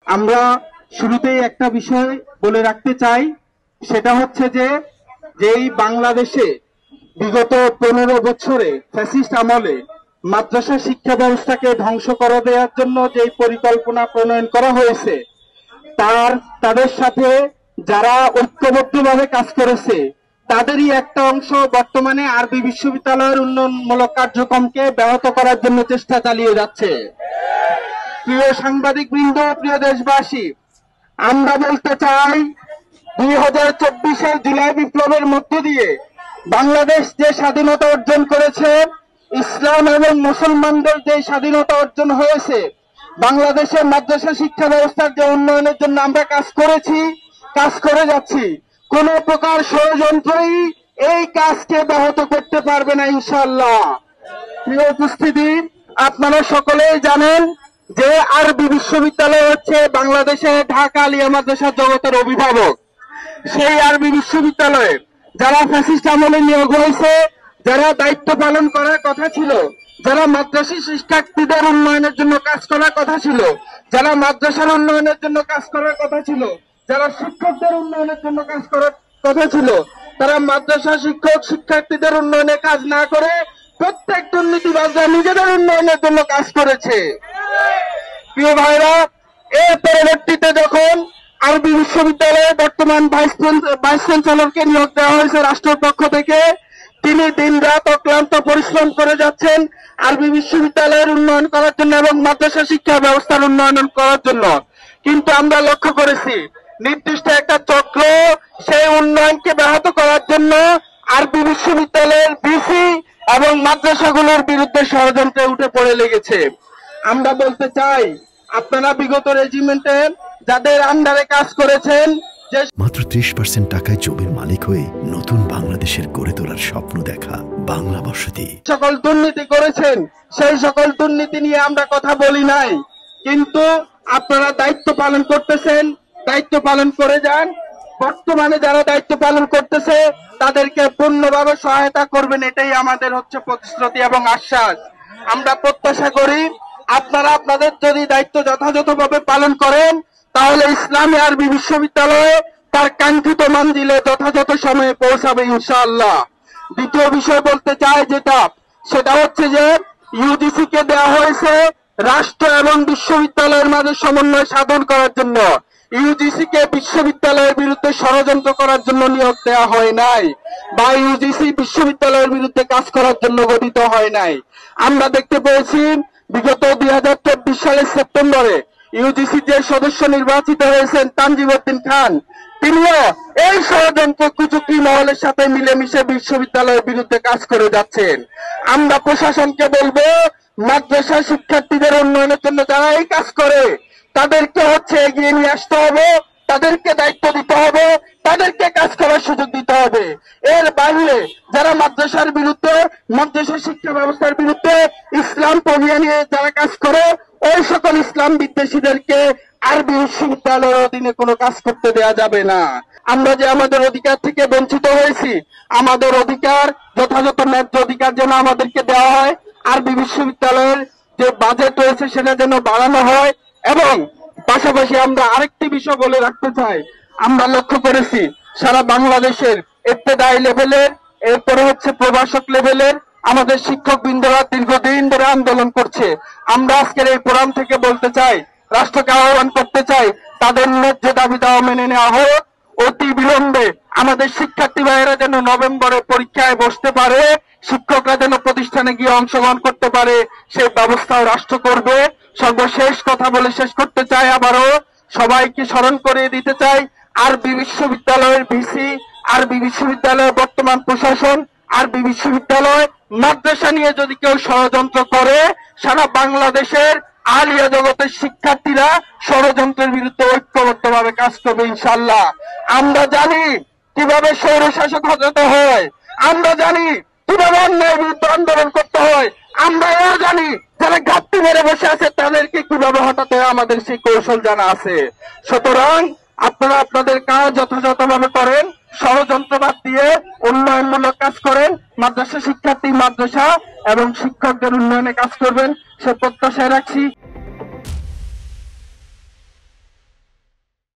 আমরা শুরুতেই একটা বিষয় বলে রাখতে চাই, সেটা হচ্ছে যে যেই বাংলাদেশে বিগত 15 বছরে ফ্যাসিস্ট আমলে মাদ্রাসা শিক্ষা ব্যবস্থাকে ধ্বংস করে দেওয়ার জন্য যেই পরিকল্পনা প্রণয়ন করা হয়েছে, তাদের সাথে যারা ঐক্যবদ্ধভাবে কাজ করেছে তাদেরই একটা অংশ বর্তমানে আরবি বিশ্ববিদ্যালয়ের উন্নয়নমূলক কার্যক্রমকে ব্যাহত করার জন্য চেষ্টা চালিয়ে যাচ্ছে। প্রিয় সাংবাদিক বৃন্দ, প্রিয় দেশবাসী, আমরা বলতে চাই 2024-এর জুলাই বিপ্লবের মধ্য দিয়ে বাংলাদেশ যে স্বাধীনতা অর্জন করেছে, ইসলাম এবং মুসলমানদের যে স্বাধীনতা অর্জন হয়েছে, বাংলাদেশের মাদ্রাসা শিক্ষা ব্যবস্থার যে উন্নয়নের জন্য আমরা কাজ করেছি, কাজ করে যাচ্ছি, কোন প্রকার ষড়যন্ত্রই এই কাজকে ব্যাহত করতে পারবে না ইনশাআল্লাহ। প্রিয় উপস্থিতি, আপনারা সকলেই জানেন যে আরবি বিশ্ববিদ্যালয় হচ্ছে বাংলাদেশে ঢাকা আলিয়া মাদ্রাসা জগতের অভিভাবক। সেই আরবি বিশ্ববিদ্যালয়ে যারা ফ্যাসিস্ট আমলে নিয়োগ হয়েছে, যারা দায়িত্ব পালন করার কথা ছিল, যারা মাদ্রাসা শিক্ষার্থীদের উন্নয়নের জন্য কাজ করার কথা ছিল, যারা মাদ্রাসার উন্নয়নের জন্য কাজ করার কথা ছিল, যারা শিক্ষকদের উন্নয়নের জন্য কাজ করার কথা ছিল, তারা মাদ্রাসা শিক্ষক শিক্ষার্থীদের উন্নয়নে কাজ না করে প্রত্যেক দুর্নীতিবাজরা নিজেদের উন্নয়নের জন্য কাজ করেছে। প্রিয় ভাইরা, এর পরবর্তীতে যখন আরবি বিশ্ববিদ্যালয়ে বর্তমান ভাইস চ্যান্সেলরকে নিয়োগ দেওয়া হয়েছে রাষ্ট্রের পক্ষ থেকে, তিনি দিন রাত অক্লান্ত পরিশ্রম করে যাচ্ছেন আরবি বিশ্ববিদ্যালয়ের উন্নয়ন করার জন্য এবং মাদ্রাসা শিক্ষা ব্যবস্থার উন্নয়ন করার জন্য। কিন্তু আমরা লক্ষ্য করেছি নির্দিষ্ট একটা চক্র সেই উন্নয়নকে ব্যাহত করার জন্য আরবি বিশ্ববিদ্যালয়ের ভিসি এবং মাদ্রাসাগুলোর বিরুদ্ধে ষড়যন্ত্রে উঠে পড়ে লেগেছে। আমরা বলতে চাই, আপনারা বিগত রেজিমেন্টে যাদের আন্ডারে কাজ করেছেন, যে মাত্র 30% টাকায় জমির মালিক হয়ে নতুন বাংলাদেশের গড়ে তোলার স্বপ্ন দেখা বাংলা বসতি, সকল দুর্নীতি করেছেন, সেই সকল দুর্নীতি নিয়ে আমরা কথা বলি নাই। কিন্তু আপনারা দায়িত্ব পালন করতেছেন, দায়িত্ব পালন করে যান। বর্তমানে যারা দায়িত্ব পালন করতেছে তাদেরকে পূর্ণভাবে সহায়তা করবেন, এটাই আমাদের হচ্ছে প্রতিশ্রুতি এবং আশ্বাস। আমরা প্রত্যাশা করি আপনারা আপনাদের যদি দায়িত্ব যথাযথভাবে পালন করেন, তাহলে ইসলামী আরবি বিশ্ববিদ্যালয়ে তার কাঙ্ক্ষিত মঞ্জিলে যথাযথ সময়ে পৌঁছাবে ইনশাআল্লাহ। দ্বিতীয় বিষয় বলতে চাই সেটা হচ্ছে যে ইউজিসি কে দেওয়া হয়েছে রাষ্ট্র এবং বিশ্ববিদ্যালয়ের মাঝে সমন্বয় সাধন করার জন্য। ইউজিসি কে বিশ্ববিদ্যালয়ের বিরুদ্ধে ষড়যন্ত্র করার জন্য নিয়োগ দেওয়া হয় নাই, বা ইউজিসি বিশ্ববিদ্যালয়ের বিরুদ্ধে কাজ করার জন্য গঠিত হয় নাই। আমরা দেখতে পেয়েছি বিগত 2024 সালের সেপ্টেম্বরে ইউজিসি যে সদস্য নির্বাচিত হয়েছেন তানজিম উদ্দিন খান, তিনিও এই ষড়যন্ত্র কুচক্রী মহলের সাথে মিলেমিশে বিশ্ববিদ্যালয়ের বিরুদ্ধে কাজ করে যাচ্ছেন। আমরা প্রশাসনকে বলবো, মাদ্রাসা শিক্ষার্থীদের উন্নয়নের জন্য যারা এই কাজ করে তাদেরকে হচ্ছে এগিয়ে নিয়ে আসতে হবে, তাদেরকে দায়িত্ব দিতে হবে, তাদেরকে কাজ করার সুযোগ দিতে হবে। এর বাইরে যারা মাদ্রাসার বিরুদ্ধে, মাদ্রাসা শিক্ষা ব্যবস্থার বিরুদ্ধে, ইসলাম পড়িয়ে নিয়ে যারা কাজ করে, ওই সকল ইসলাম বিদ্বেষীদেরকে আরবি বিশ্ববিদ্যালয়ের অধীনে কোনো কাজ করতে দেয়া যাবে না। আমরা যে আমাদের অধিকার থেকে বঞ্চিত হয়েছি, আমাদের অধিকার, যথাযথ ন্যায্য অধিকার যেন আমাদেরকে দেওয়া হয়, আরবি বিশ্ববিদ্যালয়ের যে বাজেট রয়েছে সেটা যেন বাড়ানো হয়। এবং পাশাপাশি আমরা আরেকটি বিষয় বলে রাখতে চাই, আমরা লক্ষ্য করেছি সারা বাংলাদেশের ইবতেদায়ী লেভেলের, এরপরে হচ্ছে প্রভাষক লেভেলের আমাদের শিক্ষক বৃন্দরা দীর্ঘদিন ধরে আন্দোলন করছে। আমরা আজকের এই ফোরাম থেকে বলতে চাই, রাষ্ট্রকে আহ্বান করতে চাই, তাদের ন্যায্য দাবি দাওয়া মেনে নেওয়া হোক। অতি বিলম্বে আমাদের শিক্ষার্থী ভাইয়েরা যেন নভেম্বরে পরীক্ষায় বসতে পারে, শিক্ষকরা যেন প্রতিষ্ঠানে গিয়ে অংশগ্রহণ করতে পারে, সেই ব্যবস্থাও রাষ্ট্র করবে। সর্বশেষ কথা বলে শেষ করতে চাই, আবারও সবাইকে স্মরণ করিয়ে দিতে চাই, আরবি বিশ্ববিদ্যালয়ের ভিসি, আরবি বিশ্ববিদ্যালয়ের বর্তমান প্রশাসন, আরবি বিশ্ববিদ্যালয় মাদ্রাসা নিয়ে যদি কেউ ষড়যন্ত্র করে, সারা বাংলাদেশের আলিয়া জগতের শিক্ষার্থীরা ষড়যন্ত্রের বিরুদ্ধে ঐক্যবদ্ধভাবে কাজ করবে ইনশাআল্লাহ। আমরা জানি কিভাবে স্বৈরশাসক হতে হয়, আমরা জানি কিভাবে অন্যায়ের বিরুদ্ধে আন্দোলন করতে হয়, আমরা এও জানি যারা ঘাটতি মেরে বসে আছে তাদেরকে কিভাবে হটাতে হয়, আমাদের সেই কৌশল জানা আছে। সুতরাং আপনারা আপনাদের কাজ যথাযথভাবে করেন, ষড়যন্ত্রবাদ দিয়ে উন্নয়নমূলক কাজ করেন, মাদ্রাসা শিক্ষার্থী, মাদ্রাসা এবং শিক্ষকদের উন্নয়নে কাজ করবেন, সে প্রত্যাশায় রাখছি।